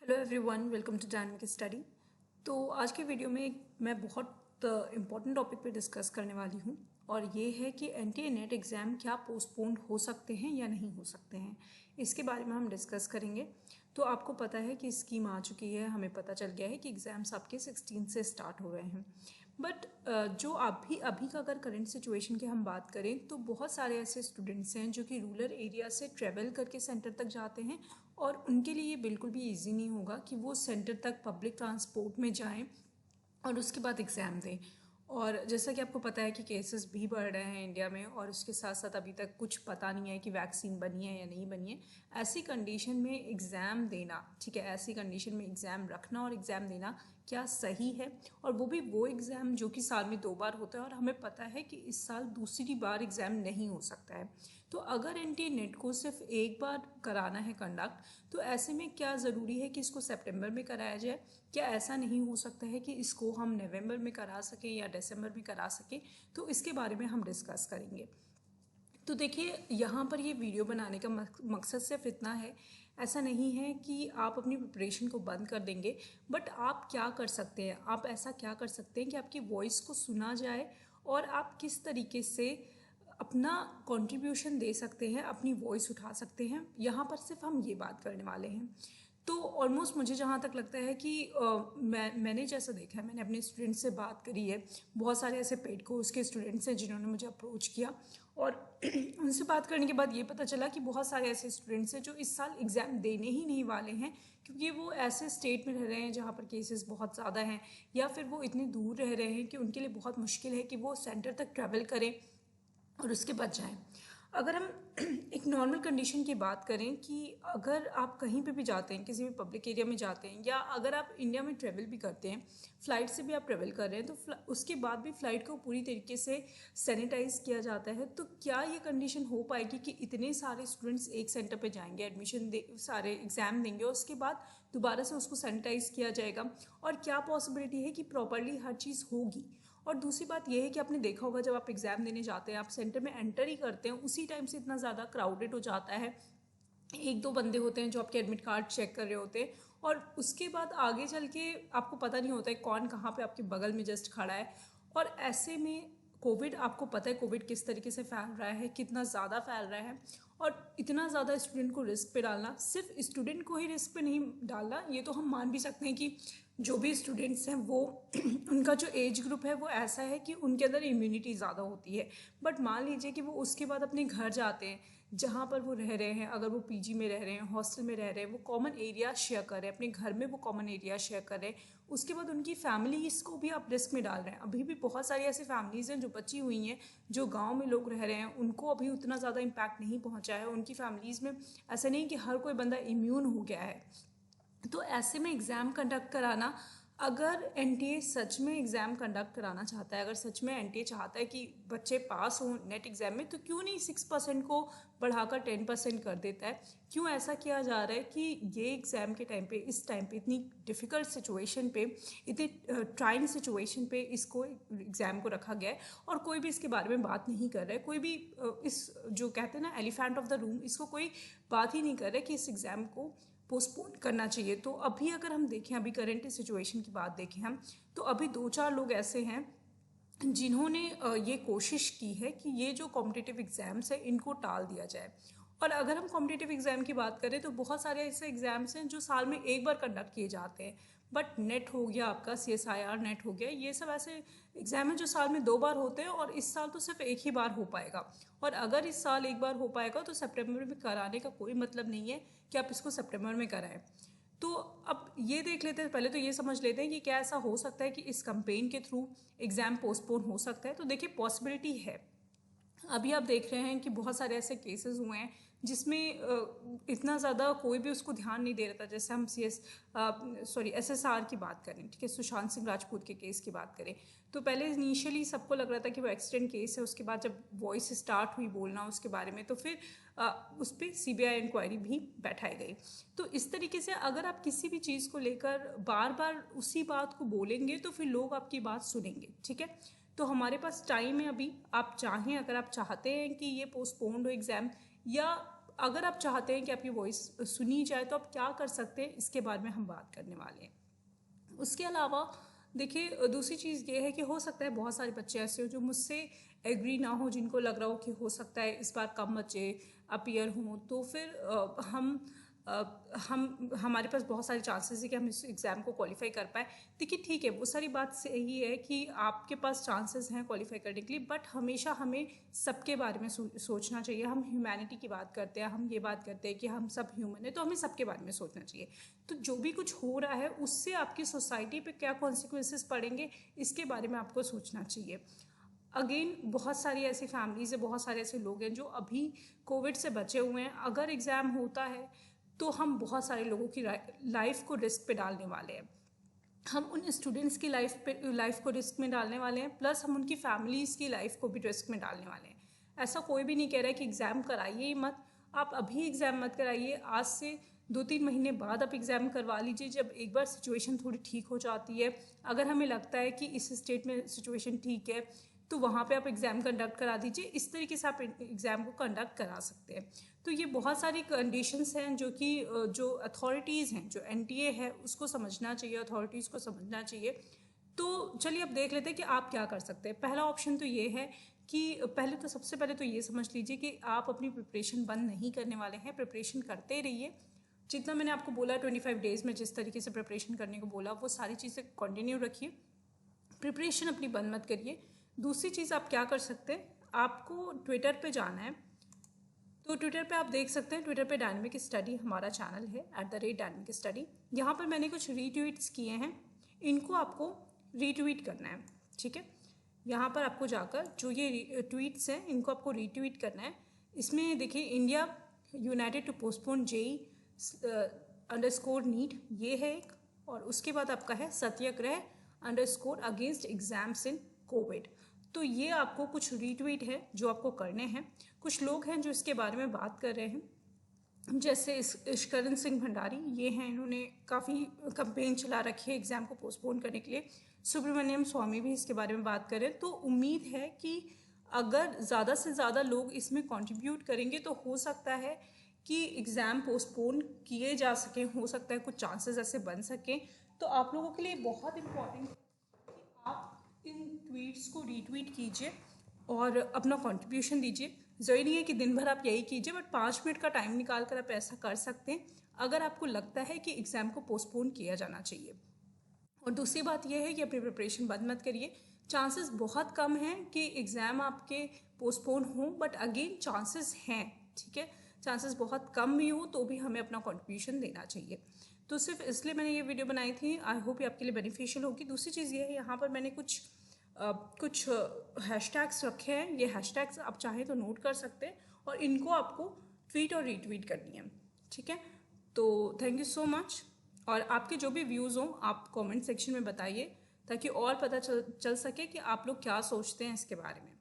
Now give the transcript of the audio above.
Hello everyone, welcome to dynamic study. तो आज के वीडियो में मैं बहुत इम्पॉर्टेंट टॉपिक पे डिस्कस करने वाली हूँ और ये है कि एनटीए नेट एग्ज़ाम क्या पोस्टपोन्ड हो सकते हैं या नहीं हो सकते हैं, इसके बारे में हम डिस्कस करेंगे। तो आपको पता है कि स्कीम आ चुकी है, हमें पता चल गया है कि एग्ज़ाम्स आपके 16 से स्टार्ट हो रहे हैं। बट जो अभी का अगर करंट सिचुएशन की हम बात करें तो बहुत सारे ऐसे स्टूडेंट्स हैं जो कि रूरल एरिया से ट्रेवल करके सेंटर तक जाते हैं और उनके लिए ये बिल्कुल भी इजी नहीं होगा कि वो सेंटर तक पब्लिक ट्रांसपोर्ट में जाएं और उसके बाद एग्ज़ाम दें। और जैसा कि आपको पता है कि केसेस भी बढ़ रहे हैं इंडिया में और उसके साथ साथ अभी तक कुछ पता नहीं है कि वैक्सीन बनी है या नहीं बनी है। ऐसी कंडीशन में एग्ज़ाम देना, ठीक है, ऐसी कंडीशन में एग्ज़ाम रखना और एग्ज़ाम देना क्या सही है? और वो भी वो एग्ज़ाम जो कि साल में 2 बार होता है और हमें पता है कि इस साल दूसरी बार एग्ज़ाम नहीं हो सकता है। तो अगर एनटीए नेट को सिर्फ एक बार कराना है कंडक्ट, तो ऐसे में क्या ज़रूरी है कि इसको सितंबर में कराया जाए? क्या ऐसा नहीं हो सकता है कि इसको हम नवंबर में करा सकें या दिसंबर में करा सकें? तो इसके बारे में हम डिस्कस करेंगे। तो देखिए, यहाँ पर ये वीडियो बनाने का मकसद सिर्फ इतना है, ऐसा नहीं है कि आप अपनी प्रिपरेशन को बंद कर देंगे, बट आप क्या कर सकते हैं, आप ऐसा क्या कर सकते हैं कि आपकी वॉइस को सुना जाए और आप किस तरीके से अपना कंट्रीब्यूशन दे सकते हैं, अपनी वॉइस उठा सकते हैं। यहाँ पर सिर्फ हम ये बात करने वाले हैं। तो ऑलमोस्ट मुझे जहाँ तक लगता है कि मैंने जैसा देखा है, मैंने अपने स्टूडेंट से बात करी है, बहुत सारे ऐसे पेड कोर्स के स्टूडेंट्स हैं जिन्होंने मुझे अप्रोच किया और उनसे बात करने के बाद ये पता चला कि बहुत सारे ऐसे स्टूडेंट्स हैं जो इस साल एग्ज़ाम देने ही नहीं वाले हैं, क्योंकि वो ऐसे स्टेट में रह रहे हैं जहाँ पर केसेस बहुत ज़्यादा हैं, या फिर वो इतने दूर रह रहे हैं कि उनके लिए बहुत मुश्किल है कि वो सेंटर तक ट्रैवल करें और उसके बाद जाएं। अगर हम एक नॉर्मल कंडीशन की बात करें कि अगर आप कहीं पे भी जाते हैं, किसी भी पब्लिक एरिया में जाते हैं, या अगर आप इंडिया में ट्रेवल भी करते हैं, फ़्लाइट से भी आप ट्रेवल कर रहे हैं, तो उसके बाद भी फ़्लाइट को पूरी तरीके से सैनिटाइज किया जाता है। तो क्या ये कंडीशन हो पाएगी कि इतने सारे स्टूडेंट्स एक सेंटर पे जाएंगे, एडमिशन दे, सारे एग्ज़ाम देंगे और उसके बाद दोबारा से उसको सैनिटाइज किया जाएगा? और क्या पॉसिबिलिटी है कि प्रॉपरली हर चीज़ होगी? और दूसरी बात यह है कि आपने देखा होगा, जब आप एग्ज़ाम देने जाते हैं, आप सेंटर में एंटर ही करते हैं, उसी टाइम से इतना ज़्यादा क्राउडेड हो जाता है, एक दो बंदे होते हैं जो आपके एडमिट कार्ड चेक कर रहे होते हैं और उसके बाद आगे चल के आपको पता नहीं होता है कौन कहाँ पे आपके बगल में जस्ट खड़ा है। और ऐसे में कोविड, आपको पता है कोविड किस तरीके से फैल रहा है, कितना ज़्यादा फैल रहा है, और इतना ज़्यादा स्टूडेंट को रिस्क पे डालना, सिर्फ स्टूडेंट को ही रिस्क पे नहीं डालना, ये तो हम मान भी सकते हैं कि जो भी स्टूडेंट्स हैं वो उनका जो एज ग्रुप है वो ऐसा है कि उनके अंदर इम्यूनिटी ज़्यादा होती है। बट मान लीजिए कि वो उसके बाद अपने घर जाते हैं जहाँ पर वो रह रहे हैं, अगर वो पीजी में रह रहे हैं, हॉस्टल में रह रहे हैं, वो कॉमन एरिया शेयर कर रहे हैं, अपने घर में वो कॉमन एरिया शेयर कर रहे हैं, उसके बाद उनकी फैमिली इसको भी आप रिस्क में डाल रहे हैं। अभी भी बहुत सारी ऐसी फैमिलीज़ हैं जो बची हुई हैं, जो गाँव में लोग रह रहे हैं, उनको अभी उतना ज़्यादा इम्पैक्ट नहीं पहुँचा है उनकी फैमिलीज़ में। ऐसा नहीं कि हर कोई बंदा इम्यून हो गया है। तो ऐसे में एग्ज़ाम कंडक्ट कराना, अगर एनटीए सच में एग्ज़ाम कंडक्ट कराना चाहता है, अगर सच में एनटीए चाहता है कि बच्चे पास हों नेट एग्ज़ाम में, तो क्यों नहीं 6% को बढ़ाकर 10% कर देता है? क्यों ऐसा किया जा रहा है कि ये एग्ज़ाम के टाइम पे, इस टाइम पे, इतनी डिफ़िकल्ट सिचुएशन पे, इतनी ट्राइंग सिचुएशन पे इसको एग्ज़ाम को रखा गया है और कोई भी इसके बारे में बात नहीं कर रहा है? कोई भी इस जो कहते हैं ना एलिफेंट ऑफ द रूम, इसको कोई बात ही नहीं कर रहा है कि इस एग्ज़ाम को पोस्टपोन करना चाहिए। तो अभी अगर हम देखें, अभी करंट सिचुएशन की बात देखें हम, तो अभी 2-4 लोग ऐसे हैं जिन्होंने ये कोशिश की है कि ये जो कॉम्पिटिटिव एग्ज़ाम्स है इनको टाल दिया जाए। और अगर हम कॉम्पिटिटिव एग्ज़ाम की बात करें तो बहुत सारे ऐसे एग्ज़ाम्स हैं जो साल में एक बार कंडक्ट किए जाते हैं। बट नेट हो गया आपका, CSIR नेट हो गया, ये सब ऐसे एग्ज़ाम हैं जो साल में 2 बार होते हैं और इस साल तो सिर्फ एक ही बार हो पाएगा। और अगर इस साल एक बार हो पाएगा तो सितंबर में कराने का कोई मतलब नहीं है कि आप इसको सितंबर में कराएं। तो अब ये देख लेते हैं, पहले तो ये समझ लेते हैं कि क्या ऐसा हो सकता है कि इस कैंपेन के थ्रू एग्ज़ाम पोस्टपोन हो सकता है। तो देखिए, पॉसिबिलिटी है। अभी आप देख रहे हैं कि बहुत सारे ऐसे केसेस हुए हैं जिसमें इतना ज़्यादा कोई भी उसको ध्यान नहीं दे रहा था। जैसे हम SSR की बात करें, ठीक है, सुशांत सिंह राजपूत के केस की बात करें, तो पहले इनिशियली सबको लग रहा था कि वो एक्सीडेंट केस है। उसके बाद जब वॉइस स्टार्ट हुई बोलना उसके बारे में, तो फिर उस पर CBI इंक्वायरी भी बैठाई गई। तो इस तरीके से अगर आप किसी भी चीज़ को लेकर बार बार उसी बात को बोलेंगे तो फिर लोग आपकी बात सुनेंगे, ठीक है। तो हमारे पास टाइम है अभी, आप चाहें, अगर आप चाहते हैं कि ये पोस्टपोन्ड हो एग्ज़ाम, या अगर आप चाहते हैं कि आपकी वॉइस सुनी जाए तो आप क्या कर सकते हैं, इसके बारे में हम बात करने वाले हैं। उसके अलावा देखिए, दूसरी चीज़ ये है कि हो सकता है बहुत सारे बच्चे ऐसे हो जो मुझसे एग्री ना हो, जिनको लग रहा हो कि हो सकता है इस बार कम बच्चे अपीयर हों, तो फिर हम हमारे पास बहुत सारे चांसेस है कि हम इस एग्ज़ाम को क्वालिफाई कर पाए। देखिए ठीक है, वो सारी बात सही है कि आपके पास चांसेस हैं क्वालिफाई करने के लिए, बट हमेशा हमें सबके बारे में सोचना चाहिए। हम ह्यूमैनिटी की बात करते हैं, हम ये बात करते हैं कि हम सब ह्यूमन है, तो हमें सबके बारे में सोचना चाहिए। तो जो भी कुछ हो रहा है उससे आपकी सोसाइटी पे क्या कॉन्सिक्वेंसेस पड़ेंगे, इसके बारे में आपको सोचना चाहिए। अगेन बहुत सारी ऐसी फैमिलीज़ है, बहुत सारे ऐसे लोग हैं जो अभी कोविड से बचे हुए हैं। अगर एग्ज़ाम होता है तो हम बहुत सारे लोगों की लाइफ को रिस्क पे डालने वाले हैं। हम उन स्टूडेंट्स की लाइफ को रिस्क में डालने वाले हैं, प्लस हम उनकी फैमिलीज़ की लाइफ को भी रिस्क में डालने वाले हैं। ऐसा कोई भी नहीं कह रहा है कि एग्ज़ाम कराइए ही मत, आप अभी एग्ज़ाम मत कराइए। आज से 2-3 महीने बाद आप एग्ज़ाम करवा लीजिए, जब एक बार सिचुएशन थोड़ी ठीक हो जाती है। अगर हमें लगता है कि इस स्टेट में सिचुएशन ठीक है तो वहाँ पे आप एग्ज़ाम कंडक्ट करा दीजिए। इस तरीके से आप एग्ज़ाम को कंडक्ट करा सकते हैं। तो ये बहुत सारी कंडीशंस हैं जो कि जो अथॉरिटीज़ हैं, जो एनटीए है, उसको समझना चाहिए, अथॉरिटीज़ को समझना चाहिए। तो चलिए अब देख लेते हैं कि आप क्या कर सकते हैं। पहला ऑप्शन तो ये है कि सबसे पहले तो ये समझ लीजिए कि आप अपनी प्रिपरेशन बंद नहीं करने वाले हैं, प्रिपरेशन करते रहिए। जितना मैंने आपको बोला 25 डेज़ में जिस तरीके से प्रिपरेशन करने को बोला, वो सारी चीज़ें कंटिन्यू रखिए, प्रिपरेशन अपनी बंद मत करिए। दूसरी चीज़ आप क्या कर सकते हैं, आपको ट्विटर पे जाना है। तो ट्विटर पे आप देख सकते हैं, ट्विटर पे डायनेमिक स्टडी हमारा चैनल है @डायनेमिक स्टडी। यहाँ पर मैंने कुछ रीट्वीट्स किए हैं, इनको आपको रीट्वीट करना है। ठीक है, यहाँ पर आपको जाकर जो ये ट्वीट्स हैं इनको आपको रीट्वीट करना है। इसमें देखिए, India united to postpone JEE _NEET, ये है एक, और उसके बाद आपका है satyagraha _against exams in Covid. तो ये आपको कुछ रीट्वीट है जो आपको करने हैं। कुछ लोग हैं जो इसके बारे में बात कर रहे हैं, जैसे ईश्वरन सिंह भंडारी, ये हैं, इन्होंने काफ़ी कंपेन चला रखी है एग्ज़ाम को पोस्टपोन करने के लिए। सुब्रमण्यम स्वामी भी इसके बारे में बात कर रहे हैं। तो उम्मीद है कि अगर ज़्यादा से ज़्यादा लोग इसमें कंट्रीब्यूट करेंगे तो हो सकता है कि एग्ज़ाम पोस्टपोन किए जा सकें, हो सकता है कुछ चांसेस ऐसे बन सकें। तो आप लोगों के लिए बहुत इम्पॉर्टेंट है कि आप इन ट्वीट्स को रीट्वीट कीजिए और अपना कंट्रीब्यूशन दीजिए। ज़रूरी नहीं है कि दिन भर आप यही कीजिए, बट 5 मिनट का टाइम निकाल कर आप ऐसा कर सकते हैं अगर आपको लगता है कि एग्ज़ाम को पोस्टपोन किया जाना चाहिए। और दूसरी बात यह है कि अपनी प्रिपरेशन बंद मत करिए। चांसेस बहुत कम हैं कि एग्ज़ाम आपके पोस्टपोन हों, बट अगेन चांसेस हैं। ठीक है, चांसेस बहुत कम भी हो तो भी हमें अपना कंट्रीब्यूशन देना चाहिए। तो सिर्फ इसलिए मैंने ये वीडियो बनाई थी। आई होप ये आपके लिए बेनिफिशियल होगी। दूसरी चीज़ ये है, यहाँ पर मैंने कुछ हैशटैग्स रखे हैं। ये हैशटैग्स आप चाहें तो नोट कर सकते हैं और इनको आपको ट्वीट और रीट्वीट करनी है। ठीक है, तो थैंक यू सो मच। और आपके जो भी व्यूज़ हों आप कमेंट सेक्शन में बताइए, ताकि और पता चल सके कि आप लोग क्या सोचते हैं इसके बारे में।